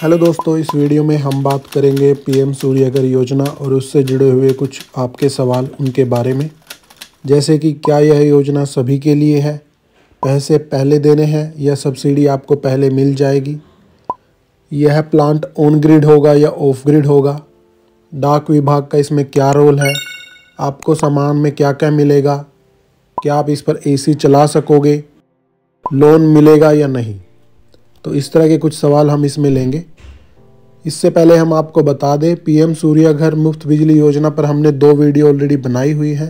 Hello दोस्तों, इस video में हम बात करेंगे पीएम सूर्यघर योजना और उससे जुड़े हुए कुछ आपके सवाल उनके बारे में। जैसे कि क्या यह योजना सभी के लिए है, पैसे पहले देने हैं या सब्सिडी आपको पहले मिल जाएगी, यह प्लांट ऑन ग्रिड होगा या ऑफ ग्रिड होगा, डाक विभाग का इसमें क्या रोल है, आपको सामान में क्या क्या मिलेगा, क्या आप इस पर एसी चला सकोगे, लोन मिलेगा या नहीं। तो इस तरह के कुछ सवाल हम इसमें लेंगे। इससे पहले हम आपको बता दें, पीएम सूर्यघर मुफ्त बिजली योजना पर हमने 2 वीडियो ऑलरेडी बनाई हुई है।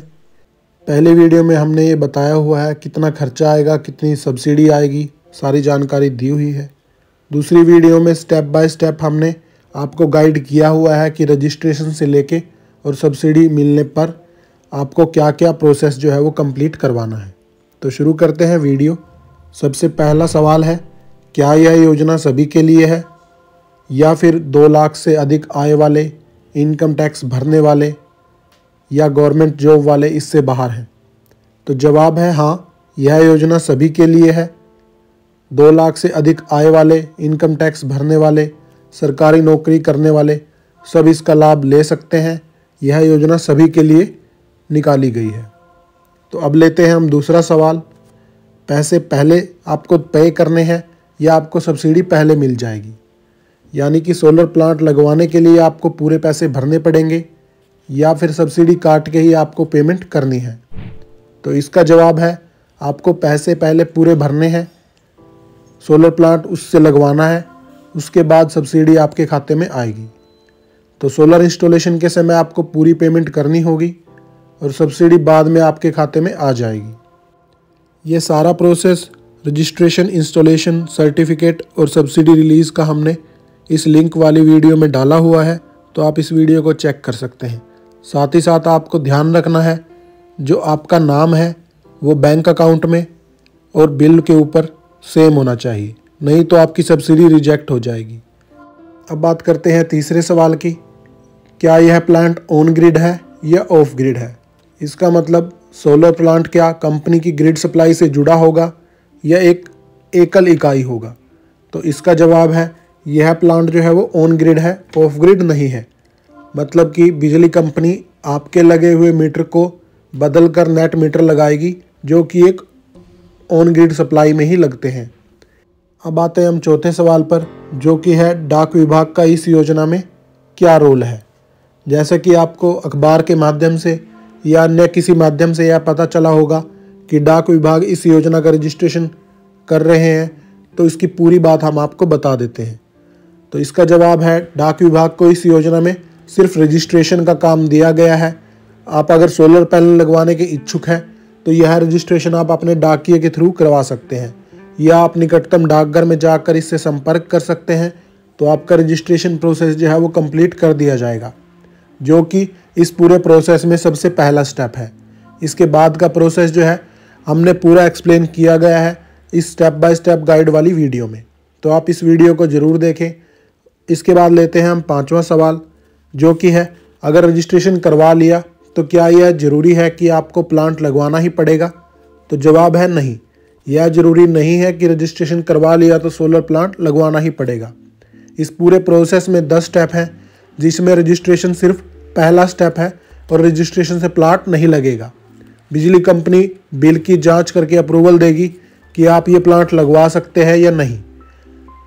पहले वीडियो में हमने ये बताया हुआ है कितना खर्चा आएगा, कितनी सब्सिडी आएगी, सारी जानकारी दी हुई है। दूसरी वीडियो में स्टेप बाय स्टेप हमने आपको गाइड किया हुआ है कि रजिस्ट्रेशन से लेके और सब्सिडी मिलने पर आपको क्या क्या प्रोसेस जो है वो कंप्लीट करवाना है। तो शुरू करते हैं वीडियो। सबसे पहला सवाल है, क्या यह योजना सभी के लिए है या फिर 2 लाख से अधिक आय वाले, इनकम टैक्स भरने वाले या गवर्नमेंट जॉब वाले इससे बाहर हैं। तो जवाब है हाँ, यह योजना सभी के लिए है। 2 लाख से अधिक आय वाले, इनकम टैक्स भरने वाले, सरकारी नौकरी करने वाले सब इसका लाभ ले सकते हैं। यह योजना सभी के लिए निकाली गई है। तो अब लेते हैं हम दूसरा सवाल, पैसे पहले आपको पे करने हैं या आपको सब्सिडी पहले मिल जाएगी। यानी कि सोलर प्लांट लगवाने के लिए आपको पूरे पैसे भरने पड़ेंगे या फिर सब्सिडी काट के ही आपको पेमेंट करनी है। तो इसका जवाब है आपको पैसे पहले पूरे भरने हैं, सोलर प्लांट उससे लगवाना है, उसके बाद सब्सिडी आपके खाते में आएगी। तो सोलर इंस्टॉलेशन के समय आपको पूरी पेमेंट करनी होगी और सब्सिडी बाद में आपके खाते में आ जाएगी। ये सारा प्रोसेस रजिस्ट्रेशन, इंस्टॉलेशन, सर्टिफिकेट और सब्सिडी रिलीज़ का हमने इस लिंक वाली वीडियो में डाला हुआ है, तो आप इस वीडियो को चेक कर सकते हैं। साथ ही साथ आपको ध्यान रखना है, जो आपका नाम है वो बैंक अकाउंट में और बिल के ऊपर सेम होना चाहिए, नहीं तो आपकी सब्सिडी रिजेक्ट हो जाएगी। अब बात करते हैं तीसरे सवाल की, क्या यह प्लांट ऑन ग्रिड है या ऑफ ग्रिड है। इसका मतलब सोलर प्लांट क्या कंपनी की ग्रिड सप्लाई से जुड़ा होगा या एक एकल इकाई होगा। तो इसका जवाब है यह प्लांट जो है वो ऑन ग्रिड है, ऑफ ग्रिड नहीं है। मतलब कि बिजली कंपनी आपके लगे हुए मीटर को बदल कर नेट मीटर लगाएगी, जो कि एक ऑन ग्रिड सप्लाई में ही लगते हैं। अब आते हैं हम चौथे सवाल पर, जो कि है डाक विभाग का इस योजना में क्या रोल है। जैसे कि आपको अखबार के माध्यम से या अन्य किसी माध्यम से यह पता चला होगा कि डाक विभाग इस योजना का रजिस्ट्रेशन कर रहे हैं, तो इसकी पूरी बात हम आपको बता देते हैं। तो इसका जवाब है डाक विभाग को इस योजना में सिर्फ रजिस्ट्रेशन का काम दिया गया है। आप अगर सोलर पैनल लगवाने के इच्छुक हैं तो यह रजिस्ट्रेशन आप अपने डाकिए के थ्रू करवा सकते हैं, या आप निकटतम डाकघर में जाकर इससे संपर्क कर सकते हैं। तो आपका रजिस्ट्रेशन प्रोसेस जो है वो कंप्लीट कर दिया जाएगा, जो कि इस पूरे प्रोसेस में सबसे पहला स्टेप है। इसके बाद का प्रोसेस जो है हमने पूरा एक्सप्लेन किया गया है इस स्टेप बाय स्टेप गाइड वाली वीडियो में, तो आप इस वीडियो को ज़रूर देखें। इसके बाद लेते हैं हम 5वां सवाल, जो कि है अगर रजिस्ट्रेशन करवा लिया तो क्या यह ज़रूरी है कि आपको प्लांट लगवाना ही पड़ेगा। तो जवाब है नहीं, यह ज़रूरी नहीं है कि रजिस्ट्रेशन करवा लिया तो सोलर प्लांट लगवाना ही पड़ेगा। इस पूरे प्रोसेस में 10 स्टेप हैं, जिसमें रजिस्ट्रेशन सिर्फ पहला स्टेप है और रजिस्ट्रेशन से प्लांट नहीं लगेगा। बिजली कंपनी बिल की जांच करके अप्रूवल देगी कि आप ये प्लांट लगवा सकते हैं या नहीं।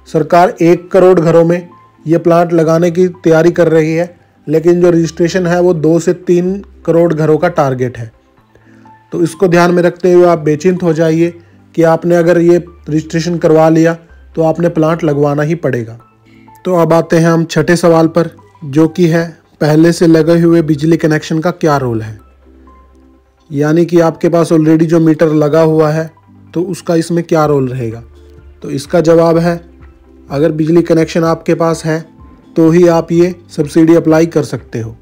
सरकार 1 करोड़ घरों में ये प्लांट लगाने की तैयारी कर रही है, लेकिन जो रजिस्ट्रेशन है वो 2 से 3 करोड़ घरों का टारगेट है। तो इसको ध्यान में रखते हुए आप बेचिंत हो जाइए कि आपने अगर ये रजिस्ट्रेशन करवा लिया तो आपने प्लांट लगवाना ही पड़ेगा। तो अब आते हैं हम 6ठे सवाल पर, जो कि है पहले से लगे हुए बिजली कनेक्शन का क्या रोल है। यानी कि आपके पास ऑलरेडी जो मीटर लगा हुआ है तो उसका इसमें क्या रोल रहेगा। तो इसका जवाब है अगर बिजली कनेक्शन आपके पास है तो ही आप ये सब्सिडी अप्लाई कर सकते हो।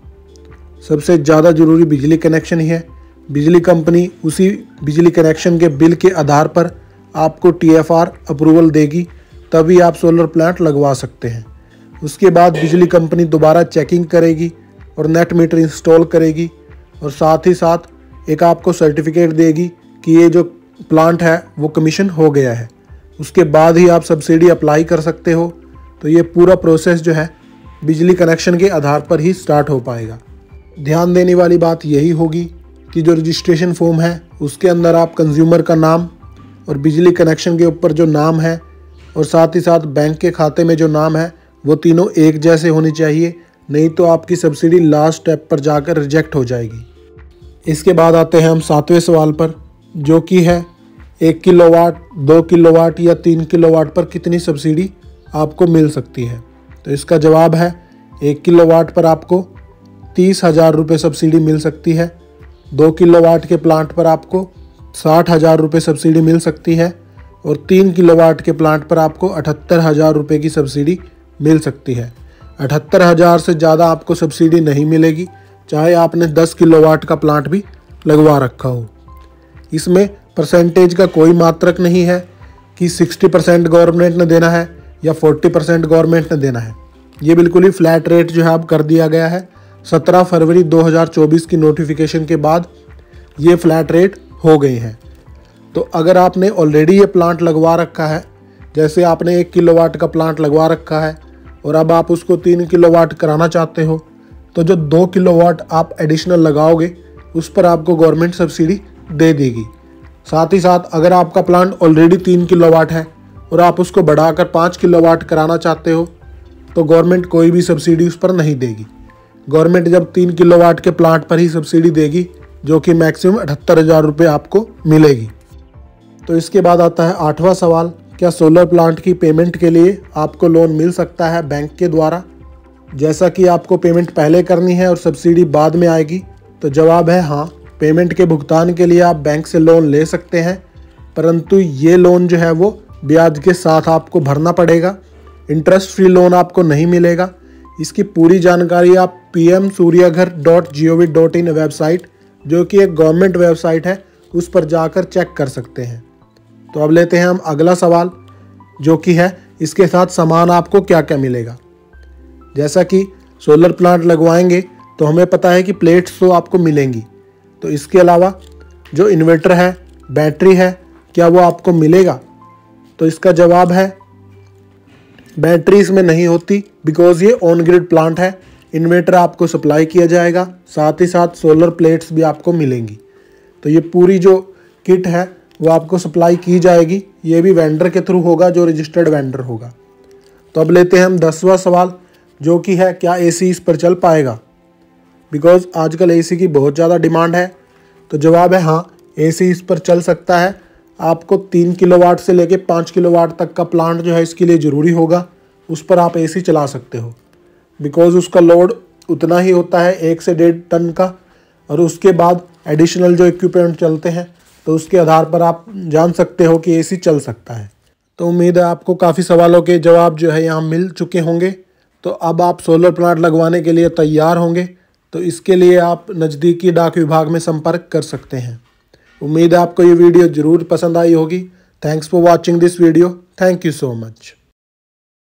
सबसे ज़्यादा ज़रूरी बिजली कनेक्शन ही है। बिजली कंपनी उसी बिजली कनेक्शन के बिल के आधार पर आपको TFR अप्रूवल देगी, तभी आप सोलर प्लांट लगवा सकते हैं। उसके बाद बिजली कंपनी दोबारा चेकिंग करेगी और नेट मीटर इंस्टॉल करेगी, और साथ ही साथ एक आपको सर्टिफिकेट देगी कि ये जो प्लांट है वो कमीशन हो गया है। उसके बाद ही आप सब्सिडी अप्लाई कर सकते हो। तो ये पूरा प्रोसेस जो है बिजली कनेक्शन के आधार पर ही स्टार्ट हो पाएगा। ध्यान देने वाली बात यही होगी कि जो रजिस्ट्रेशन फॉर्म है उसके अंदर आप कंज्यूमर का नाम और बिजली कनेक्शन के ऊपर जो नाम है और साथ ही साथ बैंक के खाते में जो नाम है वो तीनों एक जैसे होने चाहिए, नहीं तो आपकी सब्सिडी लास्ट स्टेप पर जाकर रिजेक्ट हो जाएगी। इसके बाद आते हैं हम 7वें सवाल पर, जो कि है 1 किलोवाट, 2 किलोवाट या 3 किलोवाट पर कितनी सब्सिडी आपको मिल सकती है। तो इसका जवाब है 1 किलोवाट पर आपको 30,000 रुपये सब्सिडी मिल सकती है, 2 किलोवाट के प्लांट पर आपको 60,000 रुपये सब्सिडी मिल सकती है और 3 किलोवाट के प्लांट पर आपको 78,000 रुपये की सब्सिडी मिल सकती है। 78,000 से ज़्यादा आपको सब्सिडी नहीं मिलेगी, चाहे आपने 10 किलोवाट का प्लांट भी लगवा रखा हो। इसमें परसेंटेज का कोई मात्रक नहीं है कि 60% गवर्नमेंट ने देना है या 40% गवर्नमेंट ने देना है। ये बिल्कुल ही फ्लैट रेट जो है अब कर दिया गया है। 17 फरवरी 2024 की नोटिफिकेशन के बाद ये फ्लैट रेट हो गए हैं। तो अगर आपने ऑलरेडी ये प्लांट लगवा रखा है, जैसे आपने 1 किलोवाट का प्लांट लगवा रखा है और अब आप उसको 3 किलोवाट कराना चाहते हो, तो जो 2 किलोवाट आप एडिशनल लगाओगे उस पर आपको गवर्नमेंट सब्सिडी दे देगी। साथ ही साथ अगर आपका प्लांट ऑलरेडी 3 किलोवाट है और आप उसको बढ़ाकर 5 किलोवाट कराना चाहते हो तो गवर्नमेंट कोई भी सब्सिडी उस पर नहीं देगी। गवर्नमेंट जब 3 किलोवाट के प्लांट पर ही सब्सिडी देगी, जो कि मैक्सिमम 78,000 रुपये आपको मिलेगी। तो इसके बाद आता है 8वां सवाल, क्या सोलर प्लांट की पेमेंट के लिए आपको लोन मिल सकता है बैंक के द्वारा? जैसा कि आपको पेमेंट पहले करनी है और सब्सिडी बाद में आएगी, तो जवाब है हाँ, पेमेंट के भुगतान के लिए आप बैंक से लोन ले सकते हैं, परंतु ये लोन जो है वो ब्याज के साथ आपको भरना पड़ेगा। इंटरेस्ट फ्री लोन आपको नहीं मिलेगा। इसकी पूरी जानकारी आप pmsuryaghar.gov.in वेबसाइट, जो कि एक गवर्नमेंट वेबसाइट है, उस पर जाकर चेक कर सकते हैं। तो अब लेते हैं हम अगला सवाल, जो कि है इसके साथ सामान आपको क्या क्या मिलेगा। जैसा कि सोलर प्लांट लगवाएंगे तो हमें पता है कि प्लेट्स तो आपको मिलेंगी, तो इसके अलावा जो इन्वर्टर है, बैटरी है, क्या वो आपको मिलेगा? तो इसका जवाब है बैटरी इसमें नहीं होती, बिकॉज ये ऑन ग्रिड प्लांट है। इन्वर्टर आपको सप्लाई किया जाएगा, साथ ही साथ सोलर प्लेट्स भी आपको मिलेंगी। तो ये पूरी जो किट है वो आपको सप्लाई की जाएगी। ये भी वेंडर के थ्रू होगा, जो रजिस्टर्ड वेंडर होगा। तो अब लेते हैं हम 10वां सवाल, जो कि है क्या एसी इस पर चल पाएगा? बिकॉज आजकल एसी की बहुत ज़्यादा डिमांड है। तो जवाब है हाँ, एसी इस पर चल सकता है। आपको 3 किलोवाट से लेके 5 किलोवाट तक का प्लांट जो है इसके लिए ज़रूरी होगा, उस पर आप एसी चला सकते हो, बिकॉज उसका लोड उतना ही होता है 1 से 1.5 टन का। और उसके बाद एडिशनल जो इक्विपमेंट चलते हैं, तो उसके आधार पर आप जान सकते हो कि एसी चल सकता है। तो उम्मीद है आपको काफ़ी सवालों के जवाब जो है यहाँ मिल चुके होंगे। तो अब आप सोलर प्लांट लगवाने के लिए तैयार होंगे, तो इसके लिए आप नज़दीकी डाक विभाग में संपर्क कर सकते हैं। उम्मीद है आपको ये वीडियो ज़रूर पसंद आई होगी। Thanks for watching this video. Thank you so much.